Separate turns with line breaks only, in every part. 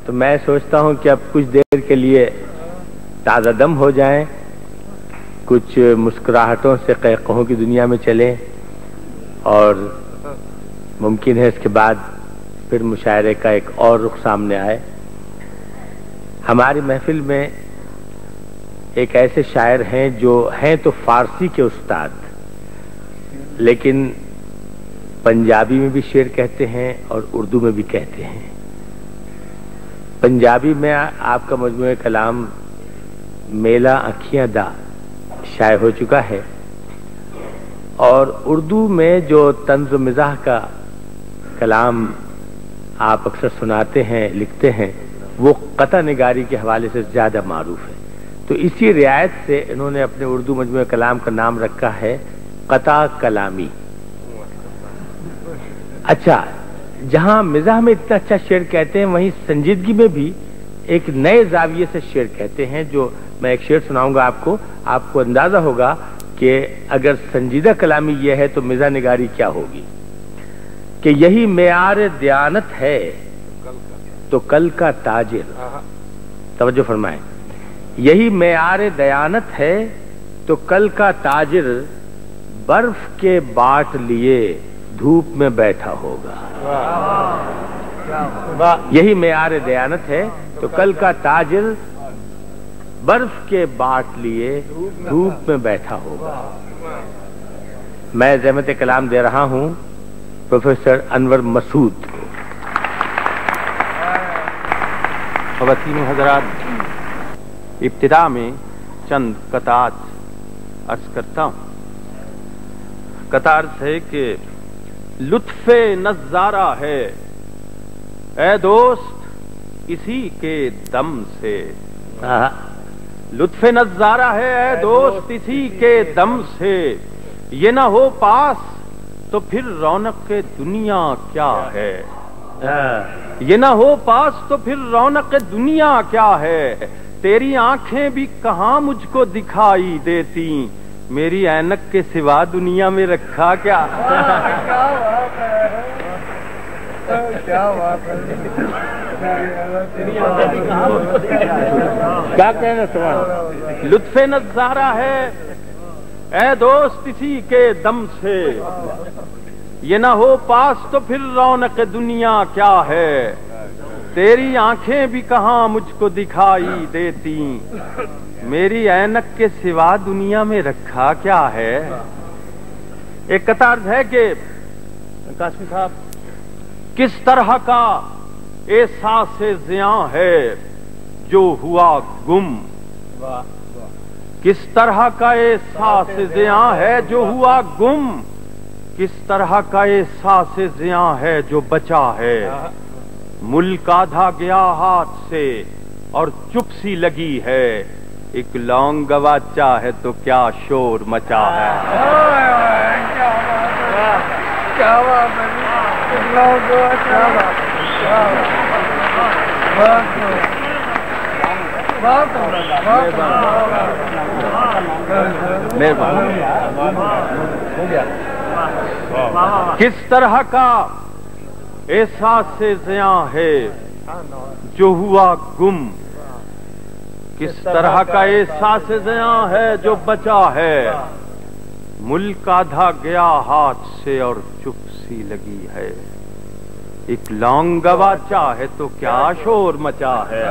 تو میں سوچتا ہوں کہ اب کچھ دیر کے لیے تازہ دم ہو جائیں، کچھ مسکراہٹوں سے قہقہوں کی دنیا میں چلیں، اور ممکن ہے اس کے بعد پھر مشاعرے کا ایک اور رخ سامنے آئے۔ ہماری محفل میں ایک ایسے شاعر ہیں جو ہیں تو فارسی کے استاد، لیکن پنجابی میں بھی شعر کہتے ہیں اور اردو میں بھی کہتے ہیں۔ پنجابی میں آپ کا مجموعہ کلام میلا آنکھیاں دا شائع ہو چکا ہے، اور اردو میں جو طنز و مزاح کا کلام آپ اکثر سناتے ہیں، لکھتے ہیں، وہ قطع نگاری کے حوالے سے زیادہ معروف ہے۔ تو اسی رعایت سے انہوں نے اپنے اردو مجموعہ کلام کا نام رکھا ہے قطع کلامی۔ اچھا، جہاں مزاح میں اتنا اچھا شعر کہتے ہیں، وہیں سنجیدگی میں بھی ایک نئے زاویے سے شعر کہتے ہیں۔ جو میں ایک شعر سناؤں گا آپ کو اندازہ ہوگا کہ اگر سنجیدہ کلامی یہ ہے تو مزاح نگاری کیا ہوگی۔ کہ یہی معیار دیانت ہے تو کل کا تاجر، توجہ فرمائیں، یہی معیار دیانت ہے تو کل کا تاجر برف کے باٹ لیے دھوپ میں بیٹھا ہوگا۔ یہی معیار دیانت ہے تو کل کا تاجر برف کے باٹ لیے دھوپ میں بیٹھا ہوگا۔ میں زحمت کلام دے رہا ہوں پروفیسر انور مسعود کو۔
خواتین حضرات، ابتدا میں چند قطعات عرض کرتا ہوں۔ قطع عرض ہے کہ لطف نظارہ ہے اے دوست اسی کے دم سے، لطف نظارہ ہے اے دوست اسی کے دم سے، یہ نہ ہو پاس تو پھر رونق دنیا کیا ہے، یہ نہ ہو پاس تو پھر رونق دنیا کیا ہے، تیری آنکھیں بھی کہاں مجھ کو دکھائی دیتی، میری اینک کے سوا دنیا میں رکھا کیا۔
کیا کہنا سوال؟
لطف نظارہ ہے اے دوست اسی کے دم سے، یہ نہ ہو پاس تو پھر رونق دنیا کیا ہے، تیری آنکھیں بھی کہاں مجھ کو دکھائی دیتی، میری اینک کے سوا دنیا میں رکھا کیا ہے۔ ایک قطع ہے کہ قاسمی صاحب، کس طرح کا احساس زیاں ہے جو ہوا گم، کس طرح کا احساس زیاں ہے جو ہوا گم، کس طرح کا احساس زیاں ہے جو بچا ہے، ملک آدھا گیا ہاتھ سے اور چپ سی لگی ہے، ایک لونگ گواچا ہے تو کیا شور مچا ہے۔ کس طرح کا احساس زیاں ہے جو ہوا گم، کس طرح کا احساس زیاں ہے جو بچا ہے، ملک آدھا گیا ہاتھ سے اور چپ سی لگی ہے، ایک لونگ گواچا ہے تو کیا شور مچا ہے۔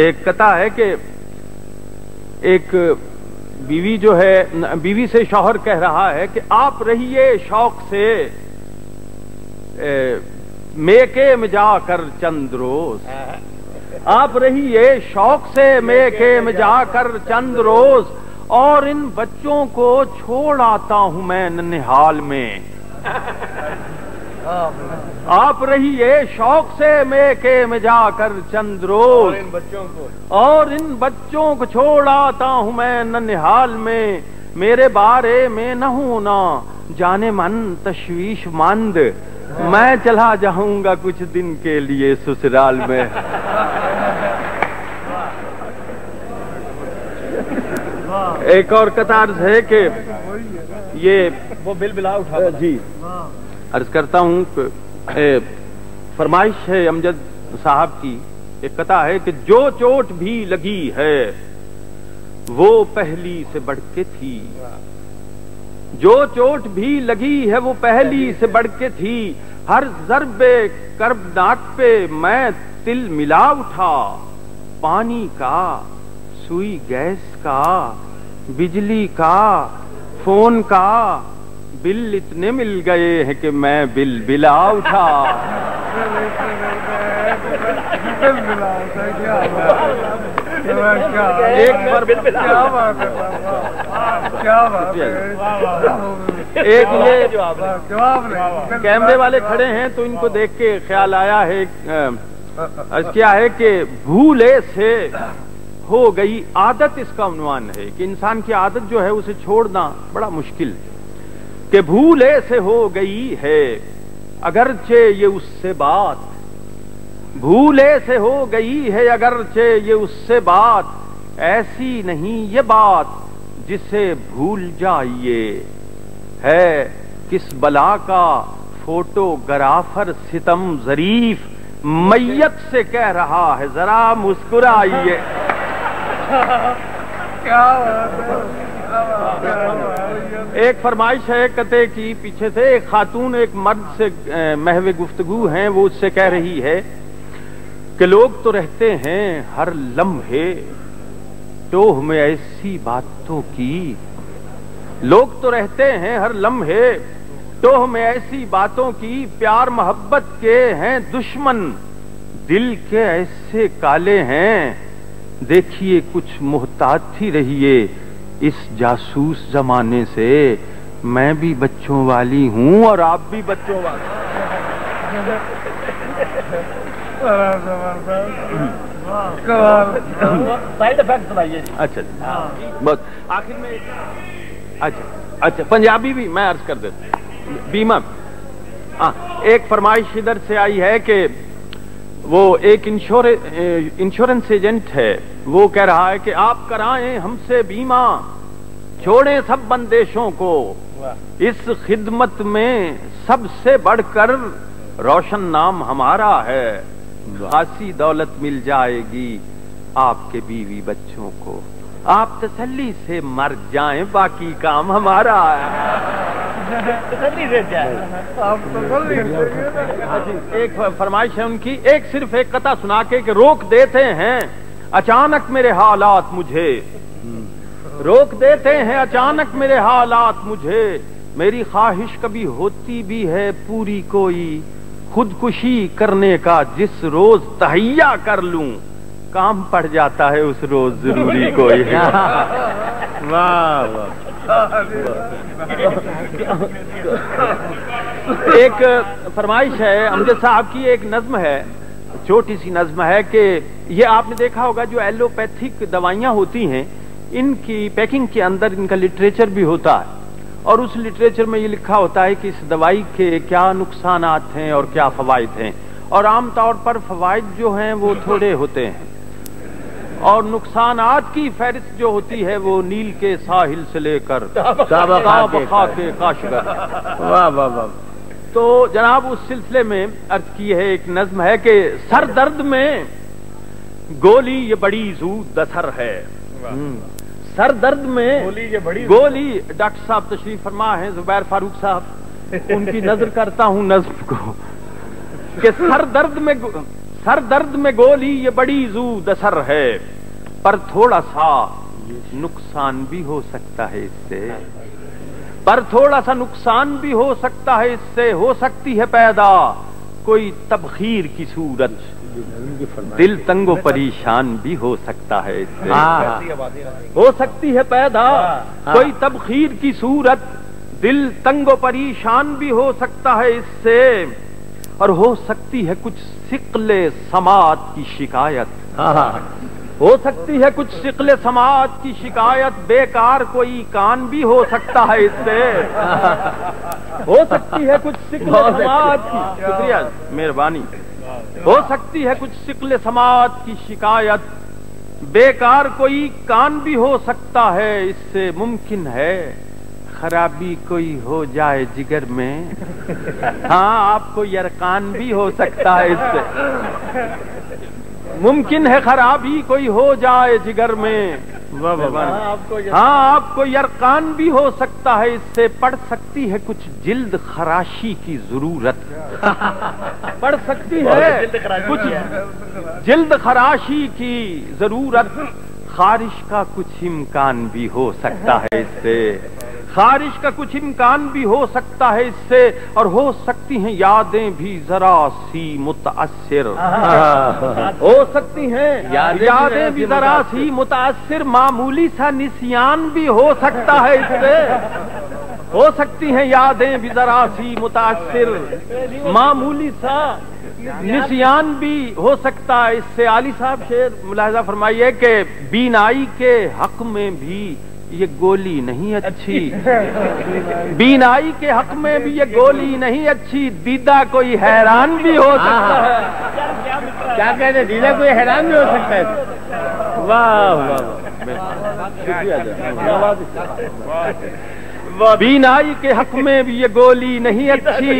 ایک قطع ہے کہ ایک بیوی جو ہے، بیوی سے شوہر کہہ رہا ہے کہ آپ رہیے شوق سے میکے میں جا کر چند روز، آپ رہیے شوق سے میکے میں جا کر چند روز، اور ان بچوں کو چھوڑ آتا ہوں میں ننہال میں، آپ رہیے شوق سے میکے میں جا کر چند روز، اور ان بچوں کو چھوڑ آتا ہوں میں ننہال میں، میرے بارے میں نہ ہونا جانے من تشویش مند، میں چلا جاؤں گا کچھ دن کے لیے سسرال میں۔ ایک اور قطع ہے کہ یہ وہ بل بلا اٹھا جی عرض کرتا ہوں کہ فرمائش ہے امجد صاحب کی، ایک قطع ہے کہ جو چوٹ بھی لگی ہے وہ پہلی سے بڑھ کے تھی، جو چوٹ بھی لگی ہے وہ پہلی سے بڑھ کے تھی، ہر ضرب کربناک پہ میں تل ملا اٹھا، پانی کا، سوئی گیس کا، بجلی کا، فون کا، بل اتنے مل گئے ہیں کہ میں بل بلا اٹھا۔ ایک یہ کیمرے والے کھڑے ہیں تو ان کو دیکھ کے خیال آیا ہے، کیا ہے کہ بھولے سے ہو گئی عادت، اس کا عنوان ہے کہ انسان کی عادت جو ہے اسے چھوڑنا بڑا مشکل ہے، کہ بھولے سے ہو گئی ہے اگرچہ یہ اس سے بات، بھولے سے ہو گئی ہے اگرچہ یہ اس سے بات، ایسی نہیں یہ بات جسے بھول جائیے، ہے کس بلا کا فوٹوگرافر ستم ظریف، میت سے کہہ رہا ہے ذرا مسکرائیے۔ ایک فرمائش ہے قطعے کی پیچھے سے، ایک خاتون ایک مرد سے محو گفتگو ہیں، وہ اس سے کہہ رہی ہے کہ لوگ تو رہتے ہیں ہر لمحے ٹوہ میں ایسی باتوں کی، لوگ تو رہتے ہیں ہر لمحے ٹوہ میں ایسی باتوں کی، پیار محبت کے ہیں دشمن دل کے ایسے کالے ہیں، دیکھیے کچھ محتاط ہی رہیے اس جاسوس زمانے سے، میں بھی بچوں والی ہوں اور آپ بھی بچوں والے۔ سائیڈ افیکٹ سنائیے۔ اچھا بس آخر میں اچھا پنجابی بھی میں عرض کر دیتا ہوں۔ بیمہ ایک فرمائش ادھر سے آئی ہے کہ وہ ایک انشورنس ایجنٹ ہے، وہ کہہ رہا ہے کہ آپ کرائیں ہم سے بیمہ، چھوڑیں سب بندشوں کو، اس خدمت میں سب سے بڑھ کر روشن نام ہمارا ہے، خاصی دولت مل جائے گی آپ کے بیوی بچوں کو، آپ تسلی سے مر جائیں باقی کام ہمارا ہے۔ ایک فرمائش ہے ان کی، ایک صرف ایک قطع سنا کے کہ روک دیتے ہیں اچانک میرے حالات مجھے، روک دیتے ہیں اچانک میرے حالات مجھے، میری خواہش کبھی ہوتی بھی ہے پوری کوئی، خودکشی کرنے کا جس روز تہیا کر لوں، کام پڑ جاتا ہے اس روز ضروری کوئی۔ واہ ایک فرمائش ہے امجد صاحب کی، ایک نظم ہے، چھوٹی سی نظم ہے کہ یہ آپ نے دیکھا ہوگا جو ایلوپیتھک دوائیاں ہوتی ہیں ان کی پیکنگ کے اندر ان کا لٹریچر بھی ہوتا ہے، اور اس لٹریچر میں یہ لکھا ہوتا ہے کہ اس دوائی کے کیا نقصانات ہیں اور کیا فوائد ہیں، اور عام طور پر فوائد جو ہیں وہ تھوڑے ہوتے ہیں، اور نقصانات کی فہرست جو ہوتی ہے وہ نیل کے ساحل سے لے کر تابخا کے کاشغر۔ واہ واہ واہ۔ تو جناب اس سلسلے میں عرض کی ہے، ایک نظم ہے کہ سر درد میں گولی یہ بڑی زود اثر ہے، سر درد میں گولی، ڈاکٹر صاحب تشریف فرما ہیں زبیر فاروق صاحب، ان کی نظر کرتا ہوں نظم کو کہ سر درد میں گولی یہ بڑی زود اثر ہے، پر تھوڑا سا نقصان بھی ہو سکتا ہے اس سے، پر تھوڑا سا نقصان بھی ہو سکتا ہے اس سے، ہو سکتی ہے پیدا کوئی تبخیر کی صورت، دل تنگ و پریشان بھی ہو سکتا ہے اس سے، ہو سکتی ہے پیدا کوئی تبخیر کی صورت، دل تنگ و پریشان بھی ہو سکتا ہے اس سے، اور ہو سکتی ہے کچھ ثقل سماعت کی شکایت، ہو سکتی ہے کچھ ثقل سماعت کی شکایت، بیکار کوئی کان بھی ہو سکتا ہے اس سے، ہو سکتی ہے کچھ ثقل سماعت کی، شکریہ مہربانی، ہو سکتی ہے کچھ ثقل سماعت کی شکایت، بیکار کوئی کان بھی ہو سکتا ہے اس سے، ممکن ہے خرابی کوئی ہو جائے جگر میں، ہاں آپ کو یرقان بھی ہو سکتا ہے اس سے، ممکن ہے خرابی کوئی ہو جائے جگر میں، ہاں آپ کو یرقان بھی ہو سکتا ہے اس سے، پڑ سکتی ہے کچھ جلد خراشی کی ضرورت، پڑ سکتی ہے کچھ جلد خراشی کی ضرورت، خارش کا کچھ امکان بھی ہو سکتا ہے اس سے، خارش کا کچھ امکان بھی ہو سکتا ہے اس سے، اور ہو سکتی ہیں یادیں بھی ذرا سی متاثر، ہو سکتی ہیں یادیں بھی ذرا سی متاثر، معمولی سا نسیان بھی ہو سکتا ہے اس سے، ہو سکتی ہیں یادیں بھی ذرا سی متاثر، معمولی سا نسیان بھی ہو سکتا ہے اس سے۔ علی صاحب شعر ملاحظہ فرمائیے کہ بینائی کے حق میں بھی یہ گولی نہیں اچھی، بینائی کے حق میں بھی یہ گولی نہیں اچھی، دیدہ کوئی حیران بھی ہو سکتا ہے،
کیا کہتے ہیں، دیدہ کوئی حیران بھی ہو سکتا ہے، واہ واہ،
بینائی کے حق میں بھی یہ گولی نہیں اچھی،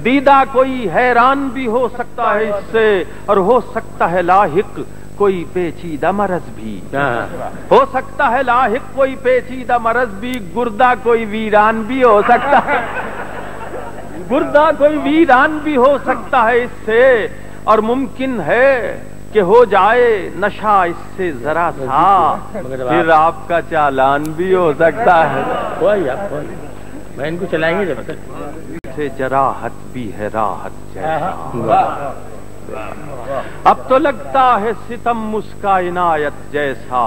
دیدہ کوئی حیران بھی ہو سکتا ہے اس سے، اور ہو سکتا ہے لاحق کوئی پیچیدہ مرض بھی، ہو سکتا ہے لاحق کوئی پیچیدہ مرض بھی، گردہ کوئی ویران بھی ہو سکتا ہے، گردہ کوئی ویران بھی ہو سکتا ہے اس سے، اور ممکن ہے کہ ہو جائے نشہ اس سے ذرا سا، پھر آپ کا چالان بھی ہو سکتا ہے،
میں ان کو چلائیں گے جب تک
سے جراحت بھی ہے راحت جیسا، اب تو لگتا ہے ستم اس کا عنایت جیسا،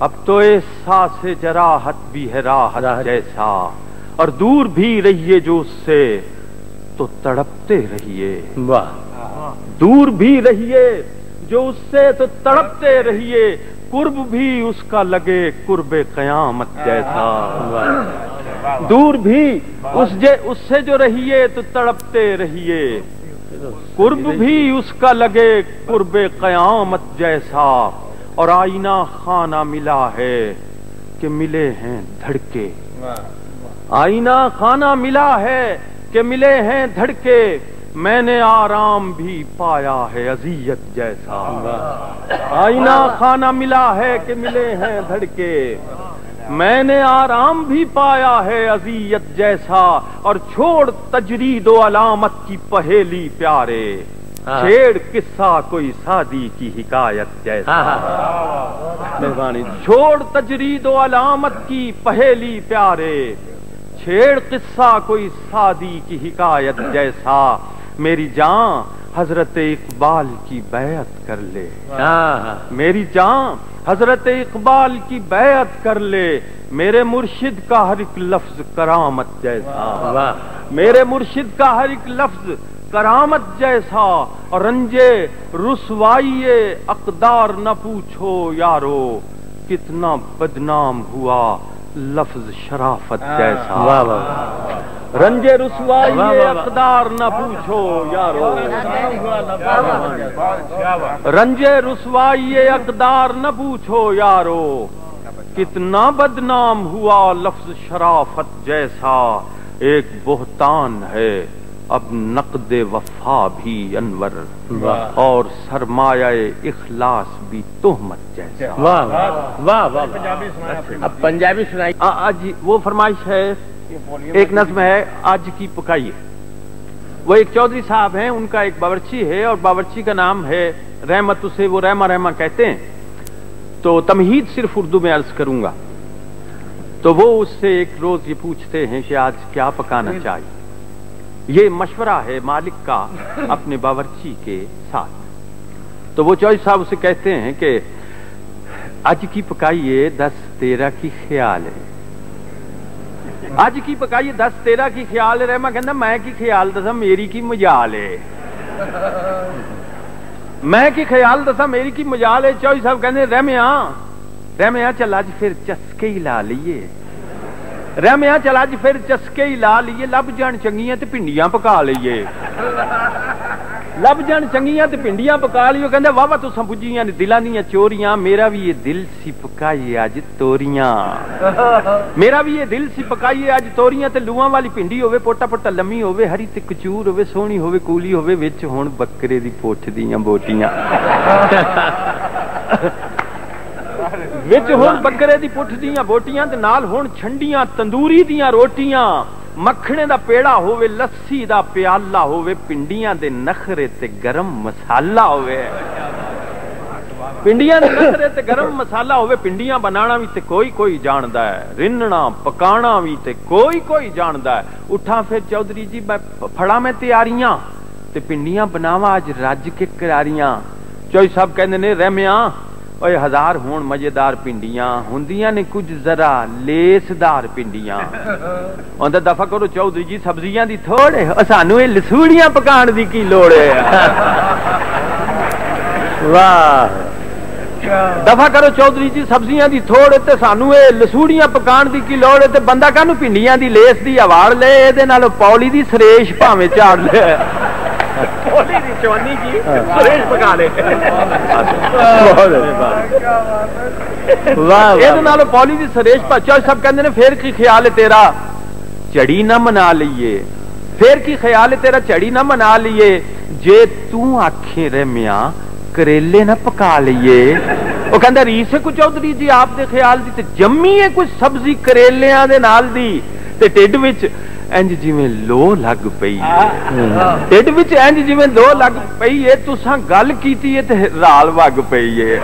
اب تو احساس جراحت بھی ہے راحت جیسا، اور دور بھی رہیے جو اس سے تو تڑپتے رہیے، دور بھی رہیے جو اس سے تو تڑپتے رہیے، قرب بھی اس کا لگے قرب قیامت جیسا، دور بھی اس سے جو رہیے تو تڑپتے رہیے، قرب بھی اس کا لگے قرب قیامت جیسا، اور آئینہ خانہ ملا ہے کہ ملے ہیں دھڑکے، آئینہ خانہ ملا ہے کہ ملے ہیں دھڑکے، میں نے آرام بھی پایا ہے اذیت جیسا، آئینہ خانہ ملا ہے کہ ملے ہیں دھڑکے، میں نے آرام بھی پایا ہے اذیت جیسا، اور چھوڑ تجرید و علامت کی پہیلی پیارے، چھیڑ قصہ کوئی سادی کی حکایت جیسا، مہربانی، چھوڑ تجرید و علامت کی پہیلی پیارے، چھیڑ قصہ کوئی سادی کی حکایت جیسا، میری جان حضرت اقبال کی بیعت کر لے، میری جان حضرت اقبال کی بیعت کر لے، میرے مرشد کا ہر ایک لفظ کرامت جیسا، میرے مرشد کا ہر ایک لفظ کرامت جیسا، اور رنجے رسوائی اقدار نہ پوچھو یارو، کتنا بدنام ہوا لفظ شرافت جیسا، رنجے رسوائی اقدار نہ پوچھو یارو، رنجے رسوائی اقدار نہ پوچھو یارو، کتنا بدنام ہوا لفظ شرافت جیسا، ایک بہتان ہے اب نقد وفا بھی انور، اور سرمایہ اخلاص بھی تہمت جیسا۔
واہ واہ واہ، اب پنجابی سنائی۔
آج وہ فرمائش ہے، ایک نظم ہے آج کی پکائی، وہ ایک چودھری صاحب ہیں، ان کا ایک باورچی ہے، اور باورچی کا نام ہے رحمت، اسے وہ رحمہ رحمہ کہتے ہیں، تو تمہید صرف اردو میں عرض کروں گا۔ تو وہ اس سے ایک روز یہ پوچھتے ہیں کہ آج کیا پکانا چاہیے، یہ مشورہ ہے مالک کا اپنے باورچی کے ساتھ۔ تو وہ چودھری صاحب اسے کہتے ہیں کہ آج کی پکائیے 10-13 کی خیال ہے، آج کی پکائیے 10-13 کی خیال ہے، رحمہ کہنا میں کی خیال دسا میری کی مجال ہے، میں کی خیال دسا میری کی مجال ہے۔ چودھری صاحب کہنے رحمیا چل اج پھر چسکے ہی لا لیے، رحمیا چل اج پھر چسکے ہی لا لیے، لب جان چنگیاں تے پنڈیاں پکا لیے، لب جان چنگیاں تے پنڈیاں پکا لیو کہندے واہ واہ تساں بجیاں نے دلاں دیاں چوریاں میرا بھی یہ دل سی پکائیے اج توریاں میرا بھی یہ دل سی پکائیے اج توریاں تے لوہاں والی پنڈی ہوے پوٹا پوٹا لمی ہوے ہری تے کچور ہوے سونی ہوے کولی ہوے وچ ہن بکرے دی پوٹھ دیاں بوٹیاں وچ ہن بکرے دی پٹھ دیاں بوٹیاں تے نال ہن چھنڈیاں تندوری دیاں روٹیاں مکھنے دا پیڑا ہووے لسی دا پیالہ ہووے پنڈیاں دے نخرے تے گرم مسالہ ہووے پنڈیاں دے نخرے تے گرم مسالہ ہووے پنڈیاں بنانا بھی تے کوئی جاندا ہے رننا پکانا بھی تے کوئی جاندا ہے اٹھا پھر چودھری جی میں پھڑا میں تیاریاں تے پنڈیاں بناواں اج رج کے کراریاں چوئی صاحب کہندے نے رحمیاں اوے ہزار ہون مزیدار پنڈیاں ہوندیاں نے کچھ ذرا لیسدار پنڈیاں اوندا دفع کرو چودھری جی سبزیاں دی تھوڑے سانو اے لسوڑیاں پکان دی کی لوڑ ہے واہ دفع کرو چودھری جی سبزیاں دی تھوڑے تے سانو اے لسوڑیاں پکان دی کی لوڑ ہے تے بندہ کانو پنڈیاں دی لیس دی اواڑ لے اے دے نال پولی دی سریش بھاویں چاڑ لے پولی دی چونی کی سریش پکا لے پولی دی سریش پچا سب کہندے نے پھر کی خیال ہے تیرا چڑی نہ منا لئیے پھر کی خیال ہے تیرا چڑی نہ منا لئیے جے تو آکھیں رحمیاں کریلے نہ پکا لئیے وہ کہندا ریس ہے کچھ چودھری جی آپ دے خیال دی تے جمی ہے کچھ سبزی کریلیاں دے نال دی تے ٹڈ وچ انج جویں لو لگ پئی ٹڈ وچ انج جویں لو لگ پئی ہے تساں گل کیتی ہے تے رال وگ پئی ہے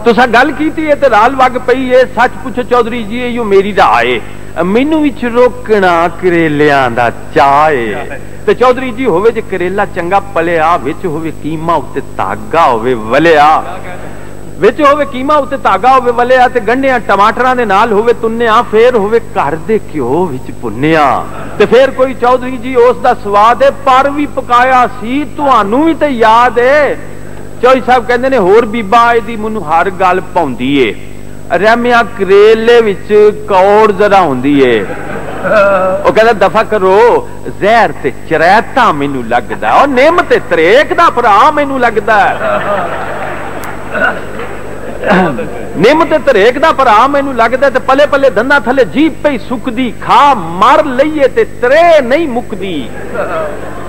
تساں گل کیتی ہے تے رال وگ پئی ہے سچ پوچھو چودھری جی ایو میری رائے مینوں وچ روکنا کریلیاں دا چائے تے چودھری جی ہوے جے کریلا چنگا پلیا وچ ہوے قیمہ اُتے تاگا ہوے ولیا وچ ہوے قیمہ اُتے تاگا ہوے ولیا تے گنڈیاں ٹماٹراں دے نال ہوے تنیا پھر ہوے گھر دے گھیو وچ بنیا تے پھر کوئی چودھری جی اس دا سواد ہے پر وی پکایا سی تانوں وی تے یاد ہے چوئی صاحب کہندے نے ہور بیبا اے دی مینوں ہر گل پاؤندی ہے رحمیاں کریلے وچ کوڑ ذرا ہوندی ہے او کہندا دفع کرو زہر تے چریتا مینوں لگدا او نعمت تے تریک دا بھرا مینوں لگدا نعمت تریک دا بھرا مینوں لگدا تے پلے پلے دندا تھلے جیب پئی سکدی کھا مر لئیے تے ترے نہیں مکدی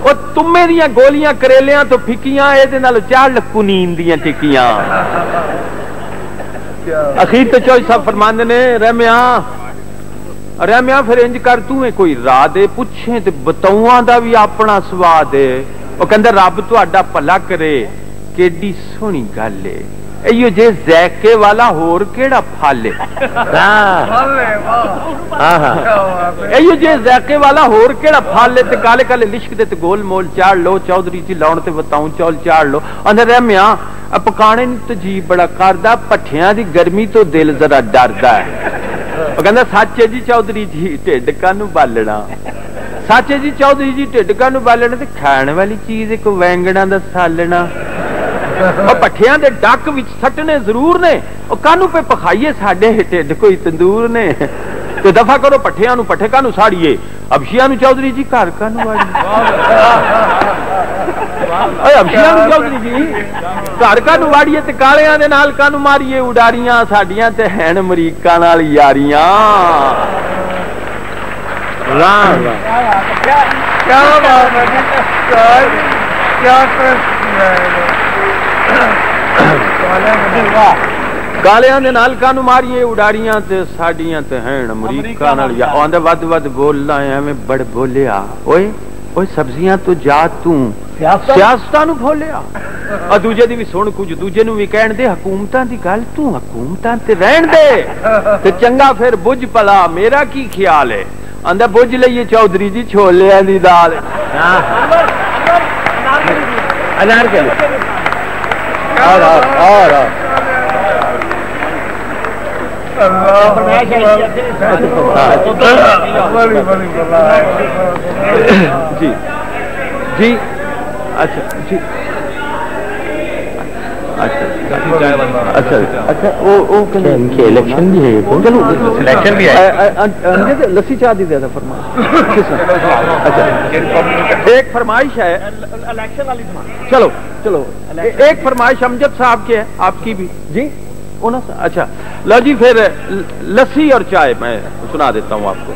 او تمے دیاں گولیاں کریلیاں تو پھکیاں اے دے نال چڑ کنین دیاں ٹکیاں اخیر تے چوئی صاحب فرماندے نے رحمیاں پھر انج کر تو کوئی راہ دے پوچھیں تے بتاواں دا بھی اپنا سواد ہے او کہندا رب تہاڈا بھلا کرے کیڈی سونی گل ہے ایو جے ذائقے والا ہور کیڑا پھل ہے ایو جے ذائقے والا ہور کیڑا پھل ہے تے کالے کالے لشک دے تے گول مول چاڑ لو چودھری جی لاؤن تے بتاؤں چول چاڑ لو اندر رحمیاں پکانے نوں تے جی بڑا کردا پٹھیاں دی گرمی تو دل ذرا ڈردا ہے وہ کہندا سچ ہے جی چودھری جی ٹھڈ کانوں بالنا سچ ہے جی چودھری جی ٹھڈ کانوں بالنا تے کھان والی چیز ایک وینگڑاں دا سالنا اور پٹھیاں دے ڈک وچ سٹنے ضرور نے او کانوں پہ پکھائیے ساڈے ٹھڈ کوئی تندور نے تے دفع کرو پٹھیاں نوں پٹھے کانوں ساڑیے ابشیاں نوں چودھری جی گھر کانوں واڑی اے ابشیاں نوں چودھری جی گھر کانوں واڑیے تے کالیاں دے نال کانوں ماریے اڈاریاں ساڈیاں تے ہن امریکہ نال یاریاں واہ کیا بات ہے کیا کالیاں دے نال کانوں ماریے اڈاریاں تے ساڈیاں تے ہن امریکہ نال یا آندا ود ود بولنا ایویں بڑ بولیا اوئے اوئے سبزیاں تو جا تو سیاستاں نوں بھولیا اور دوجے دی بھی سن کچھ دوجے نوں وی کہن دے حکومتاں دی گل تو حکومتاں تے رہن دے تے چنگا پھر بج پلا میرا کی خیال ہے آندا بج لئیے چودھری جی چھولیاں دی دال انار کے اور جی جی اچھا جی اچھا وہ
ان کے الیکشن بھی ہے،
چلو
الیکشن بھی ہے،
لسی چاہ دی زیادہ فرمائش. اچھا ایک فرمائش ہے الیکشن والی. چلو چلو ایک فرمائش امجد صاحب کی ہے، آپ کی بھی جی. اچھا لو جی، پھر لسی اور چائے میں سنا دیتا ہوں آپ کو.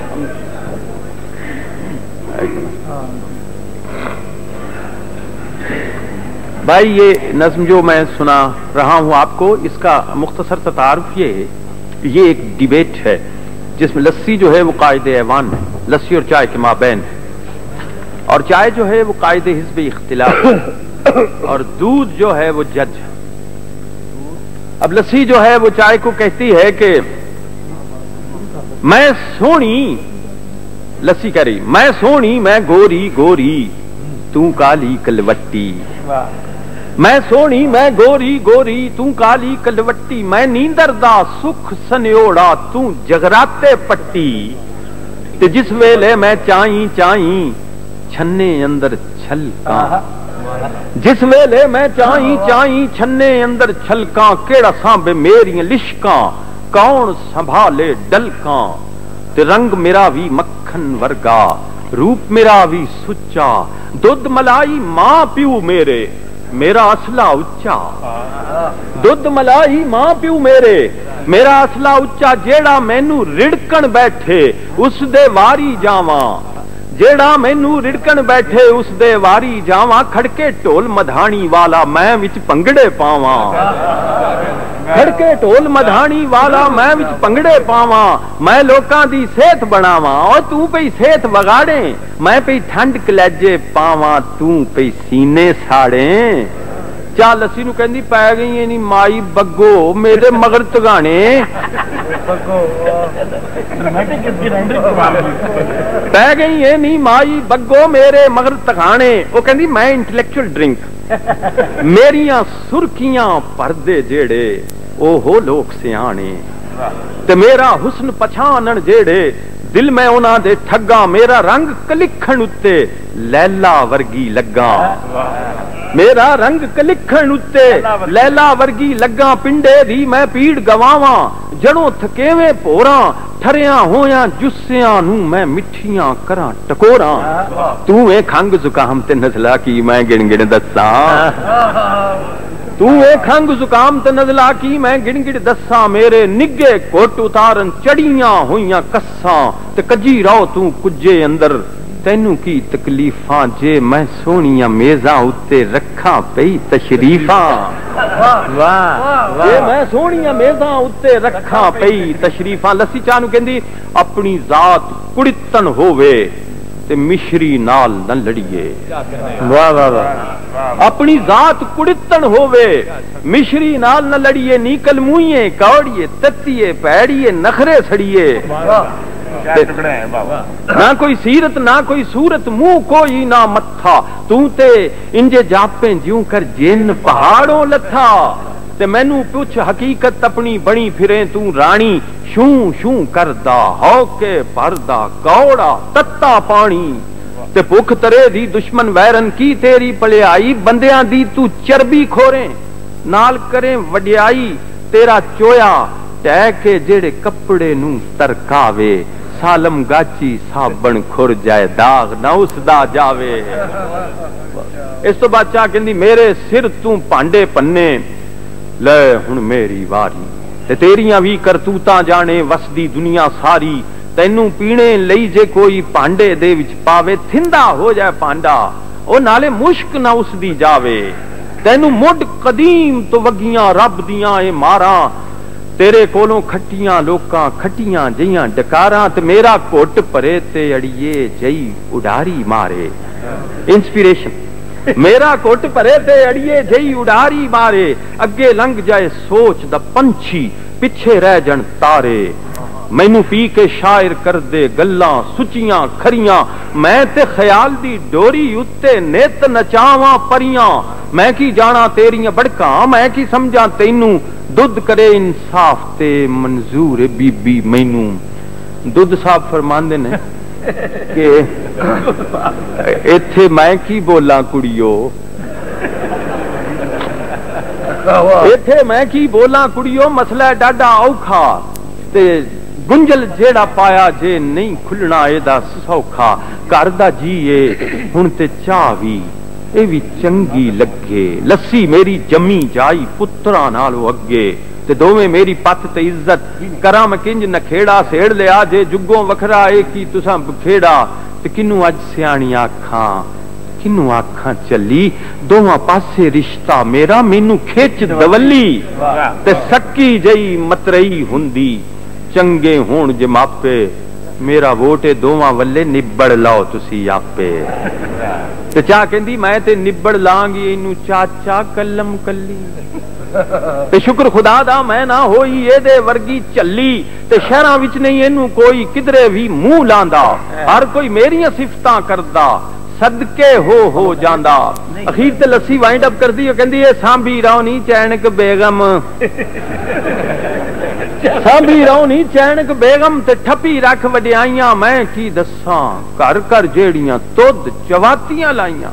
بھائی یہ نظم جو میں سنا رہا ہوں آپ کو، اس کا مختصر سا تعارف یہ ایک ڈیبیٹ ہے جس میں لسی جو ہے وہ قائد ایوان ہے، لسی اور چائے کے مابین ہے، اور چائے جو ہے وہ قائد حزب اختلاف ہے، اور دودھ جو ہے وہ جج ہے. اب لسی جو ہے وہ چائے کو کہتی ہے کہ میں سونی، لسی کہہ رہی میں سونی میں گوری گوری تو کالی کلوٹی، میں سونی میں گوری گوری تو کالی کلوٹی، میں نیندر دا سکھ سنیوڑا تو جگراتے پٹی، تے جس ویلے میں چائیں چائیں چھنے اندر چھلکاں، جس ویلے میں چائیں چائیں چھنے اندر چھلکاں، کیڑا سانبے میری لشکاں کون سنبھالے ڈلکاں، تے رنگ میرا بھی مکھن ورگا روپ میرا بھی سچا، دودھ ملائی ماں پیو میرے میرا اصلہ اچا، دودھ ملائی ماں پیو میرے میرا اصلہ اچا، جیڑا مینو رڑکن بیٹھے اس دے واری جاواں، جیڑا مینو رڑکن بیٹھے اس دے واری جاواں، کھڑکے ٹول مدھانی والا میں وچ پنگڑے پاواں، کھڑکے ٹول مدھانی والا میں وچ پنگڑے پاواں، میں لوکاں دی صحت بناواں، اور تو پئی صحت وگاڑے، میں پئی ٹھنڈ کلیجے پاواں، تو پئی سینے ساڑے. چا لسی نو کہندی پی گئی نہیں مائی بگو میرے مگر تگانے، پی گئی ہے نہیں مائی بگو میرے مگر تگانے. وہ کہندی میں انٹلیکچوئل ڈرنک میریاں سرخیاں پردے جیڑے او ہو لوگ سیانے، تے میرا حسن پچھانن جیڑے دل میں انہاں دے ٹھگاں، میرا رنگ کلکھن اتے لیلا ورگی لگاں، میرا رنگ کلکھن اتے لیلا ورگی لگاں، پنڈے دی میں پیڑ گواواں جڑوں تھکیویں پوراں، ٹھریاں ہویاں جسیاں نو میں مٹھیاں کراں ٹکوراں، تو اے کھنگ زکام تے نزلہ کی میں گن گن دساں، تو اے کھنگ زکام تے نزلہ کی میں گن گن دساں، میرے نگے کوٹ اتارن چڑیاں ہویاں کساں، تے کجی رو تو کجے اندر تینوں کی تکلیفاں، جے میں سونیاں میزاں اتے رکھاں پئی تشریفاں، جے میں سونیاں میزاں اتے رکھاں پئی تشریفاں. لسی چاہ نو کہندی اپنی ذات کڑتن ہووے تے مشری نال نہ لڑیے، واہ واہ واہ، اپنی ذات کڑتن ہووے مشری نال نہ لڑیے، نیکل موئیے کوڑیے تتیے پیڑیے نخرے سڑیے، نہ کوئی سیرت نہ کوئی صورت منہ کوئی نہ متھا، تو تے انجے جاپیں جیوں کر جن پہاڑوں لتھا، تے مینوں پوچھ حقیقت اپنی بنی پھریں تو رانی، شوں شوں کردا ہو کے پردا کوڑا تتا پانی، تے بھوک ترے دی دشمن ویرن کی تیری پلیائی، بندیاں دی تو چربی کھوریں نال کریں وڈیائی، تیرا چویا ٹہ کے جڑے کپڑے نو ترکاوے، سالم گاچی صابن کھر جائے داغ نہ اس دا جاوے. اس تو بعد چاہ کہندی میرے سر تو پانڈے پنے لے ہن میری واری، تے تیریاں بھی کرتوتاں جانے وسدی دنیا ساری، تینوں پینے لئی جے کوئی پانڈے دے وچ پاوے تھندا ہو جائے پانڈا، او نالے مشک نہ اس دی جاوے، تینوں مڈ قدیم تو وگیاں رب دیاں اے ماراں، تیرے کولوں کھٹیاں لوکاں کھٹیاں جیاں ڈکاراں، تے میرا کوٹ پرے تے اڑیے جئی اڈاری مارے. انسپیریشن، میرا کوٹ پرے تے اڑیے جئی اڈاری مارے، اگے لنگ جائے سوچ دا پنچھی پچھے رہ جن تارے، مینوں پی کے شاعر کر دے گلاں سچیاں کھریاں، میں تے خیال دی ڈوری اتے نت نچاواں پریاں، میں کی جانا تیریاں بڑکاں، میں کی سمجھاں تینوں دودھ کرے انصاف تے منظور بی بی مینوں. دودھ صاحب فرماندے نے کہ ایتھے میں کی بولاں کڑیو، ਇੱਥੇ ਮੈਂ ਕੀ ਬੋਲਾਂ ਕੁੜੀਓ, ਮਸਲਾ ਡਾਢਾ ਔਖਾ ਤੇ ਗੁੰਝਲ ਜਿਹੜਾ ਪਾਇਆ ਜੇ ਨਹੀਂ ਖੁੱਲਣਾ ਇਹਦਾ ਸੌਖਾ। ਘਰ ਦਾ ਜੀ ਏ ਹੁਣ ਤੇ ਚਾਹ ਵੀ ਇਹ ਵੀ ਚੰਗੀ ਲੱਗੇ, ਲੱਸੀ ਮੇਰੀ ਜੰਮੀ ਜਾਈ ਪੁੱਤਰਾਂ ਨਾਲੋਂ ਅੱਗੇ, ਤੇ ਦੋਵੇਂ ਮੇਰੀ ਪੱਤ ਤੇ ਇੱਜ਼ਤ ਕਰਾਂ ਮੈਂ ਕਿੰਜ ਨਖੇੜਾ ਸੇੜ ਲਿਆ ਜੇ ਜੁੱਗੋਂ ਵੱਖਰਾ ਏ ਕੀ ਤੁਸਾਂ ਬਖੇੜਾ। ਤੇ ਕਿਨੂੰ ਅੱਜ ਸਿਆਣੀ ਆਖਾਂ ਕਿਨੂੰ ਆਖਾਂ ਚੱਲੀ, ਦੋਵਾਂ ਪਾਸੇ ਰਿਸ਼ਤਾ ਮੇਰਾ ਮੈਨੂੰ ਖਿੱਚ ਦਵੱਲੀ, ਤੇ ਸੱਕੀ ਜਈ ਮਤਰਈ ਹੁੰਦੀ ਚੰਗੇ ਹੋਣ ਜੇ ਮਾਪੇ, ਮੇਰਾ ਵੋਟ ਏ ਦੋਵਾਂ ਵੱਲੇ ਨਿਬੜ ਲਾਓ ਤੁਸੀਂ ਆਪੇ। ਤੇ ਚਾਹ ਕਹਿੰਦੀ ਮੈਂ ਤੇ ਨਿਬੜ ਲਾਂਗੀ ਇਹਨੂੰ ਚਾਚਾ ਕੱਲਮ ਕੱਲੀ, ਤੇ ਸ਼ੁਕਰ ਖੁਦਾ ਦਾ ਮੈਂ ਨਾ ਹੋਈ ਇਹਦੇ ਵਰਗੀ ਝੱਲੀ, ਤੇ ਸ਼ਹਿਰਾਂ ਵਿੱਚ ਨਹੀਂ ਇਹਨੂੰ ਕੋਈ ਕਿਧਰੇ ਵੀ ਮੂੰਹ ਲਾਂਦਾ, ਹਰ ਕੋਈ ਮੇਰੀਆਂ ਸਿਫਤਾਂ ਕਰਦਾ ਸਦਕੇ ਹੋ ਜਾਂਦਾ। ਅਖੀਰ ਤੇ ਲੱਸੀ ਵਾਈਂਡ ਅਪ ਕਰਦੀ, ਉਹ ਕਹਿੰਦੀ ਇਹ ਸਾਂਭੀ ਰੌਣੀ ਚੈਨਕ ਬੇਗਮ, ਸਾਂਭੀ ਰੌਣੀ ਚੈਨਕ ਬੇਗਮ, ਤੇ ਠੱਪੀ ਰੱਖ ਵਡਿਆਈਆਂ ਮੈਂ ਕੀ ਦੱਸਾਂ, ਘਰ ਘਰ ਜਿਹੜੀਆਂ ਤੁਧ ਚਵਾਤੀਆਂ ਲਾਈਆਂ।